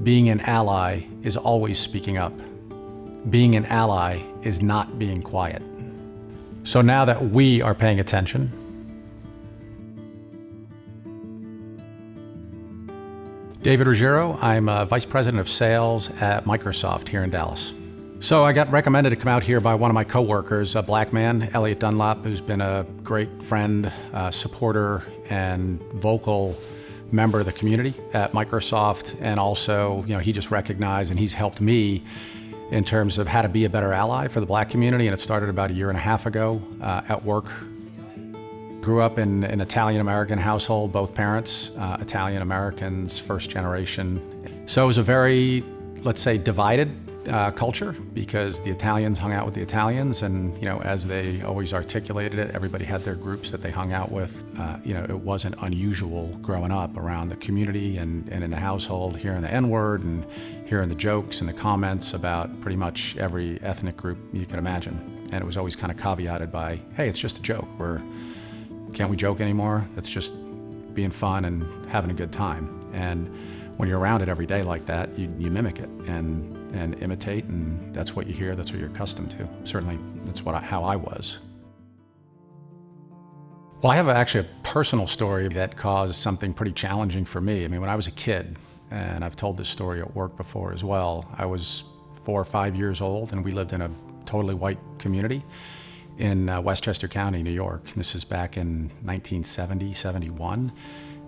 Being an ally is always speaking up. Being an ally is not being quiet. So now that we are paying attention, David Ruggiero, I'm Vice President of Sales at Microsoft here in Dallas. So I got recommended to come out here by one of my coworkers, a black man, Elliot Dunlop, who's been a great friend, supporter, and vocal member of the community at Microsoft. And also, he just recognized and he's helped me in terms of how to be a better ally for the black community. And it started about 1.5 years ago at work. Grew up in an Italian-American household, both parents, Italian-Americans, first generation. So it was a very, let's say, divided culture, because the Italians hung out with the Italians, and as they always articulated it, everybody had their groups that they hung out with. It wasn't unusual growing up around the community and in the household, hearing the N-word and hearing the jokes and the comments about pretty much every ethnic group you can imagine. And it was always kind of caveated by, hey, it's just a joke. Can't we joke anymore? It's just being fun and having a good time. And when you're around it every day like that, you mimic it and imitate, and that's what you hear, that's what you're accustomed to. Certainly, that's how I was. Well, I have actually a personal story that caused something pretty challenging for me. I mean, when I was a kid, and I've told this story at work before as well, I was 4 or 5 years old, and we lived in a totally white community in Westchester County, New York. This is back in 1970, 71.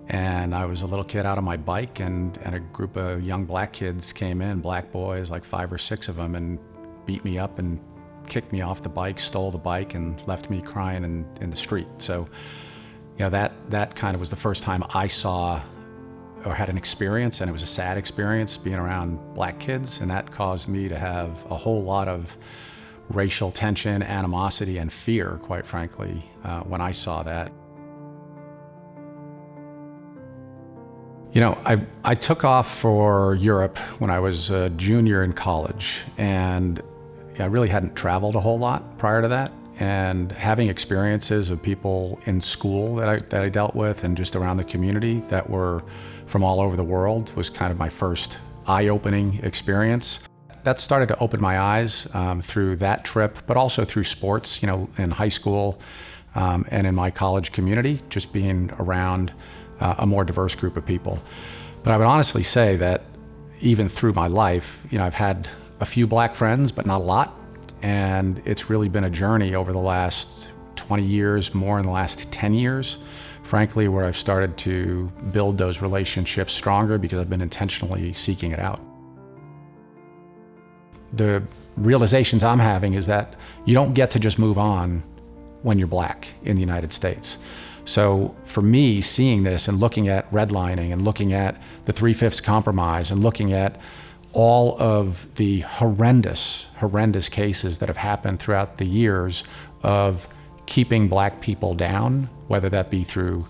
And I was a little kid out on my bike, and a group of young black kids came in, black boys, like 5 or 6 of them, and beat me up and kicked me off the bike, stole the bike, and left me crying in the street. So, that kind of was the first time I saw or had an experience, and it was a sad experience being around black kids, and that caused me to have a whole lot of racial tension, animosity, and fear, quite frankly, when I saw that. I took off for Europe when I was a junior in college, and I really hadn't traveled a whole lot prior to that. And having experiences of people in school that I dealt with and just around the community that were from all over the world was kind of my first eye-opening experience. That started to open my eyes through that trip, but also through sports, in high school and in my college community, just being around a more diverse group of people. But I would honestly say that even through my life, I've had a few black friends, but not a lot. And it's really been a journey over the last 20 years, more in the last 10 years, frankly, where I've started to build those relationships stronger because I've been intentionally seeking it out. The realizations I'm having is that you don't get to just move on when you're black in the United States. So for me, seeing this and looking at redlining and looking at the 3/5 compromise and looking at all of the horrendous cases that have happened throughout the years of keeping black people down, whether that be through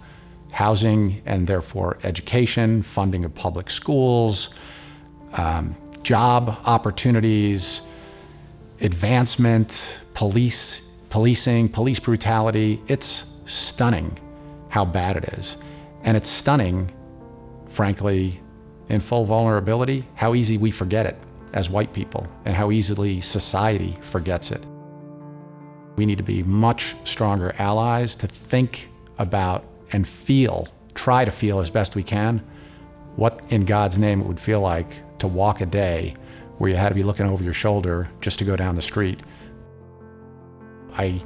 housing and therefore education, funding of public schools, job opportunities, advancement, policing, police brutality. It's stunning how bad it is. And it's stunning, frankly, in full vulnerability, how easy we forget it as white people and how easily society forgets it. We need to be much stronger allies to think about and try to feel as best we can, what in God's name it would feel like to walk a day where you had to be looking over your shoulder just to go down the street. I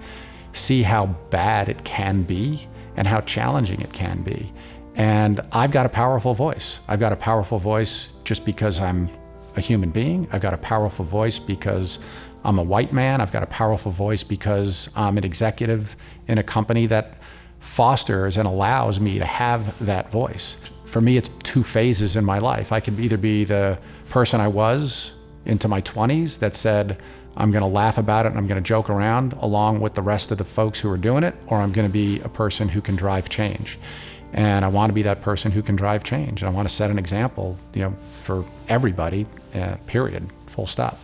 see how bad it can be and how challenging it can be. And I've got a powerful voice. I've got a powerful voice just because I'm a human being. I've got a powerful voice because I'm a white man. I've got a powerful voice because I'm an executive in a company that fosters and allows me to have that voice. For me, it's 2 phases in my life. I could either be the person I was into my 20s that said, I'm going to laugh about it and I'm going to joke around along with the rest of the folks who are doing it, or I'm going to be a person who can drive change. And I want to be that person who can drive change. And I want to set an example, for everybody, period, full stop.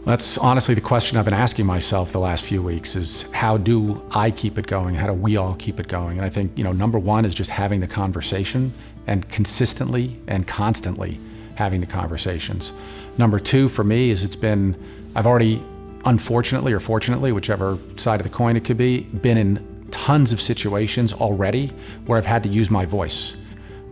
That's honestly the question I've been asking myself the last few weeks is, how do I keep it going? How do we all keep it going? And I think, number one is just having the conversation and consistently and constantly having the conversations. Number two for me is I've already, unfortunately or fortunately, whichever side of the coin it could be, been in tons of situations already where I've had to use my voice,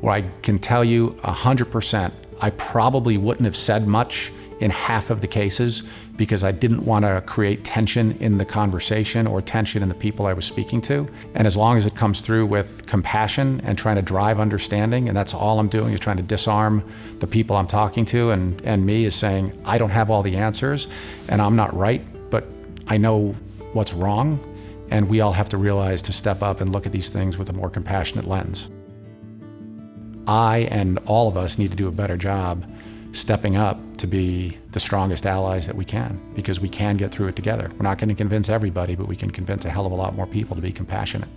where I can tell you 100% I probably wouldn't have said much in half of the cases because I didn't want to create tension in the conversation or tension in the people I was speaking to. And as long as it comes through with compassion and trying to drive understanding, and that's all I'm doing is trying to disarm the people I'm talking to, and me is saying, I don't have all the answers and I'm not right, but I know what's wrong, and we all have to realize to step up and look at these things with a more compassionate lens. I and all of us need to do a better job stepping up to be the strongest allies that we can, because we can get through it together. We're not going to convince everybody, but we can convince a hell of a lot more people to be compassionate.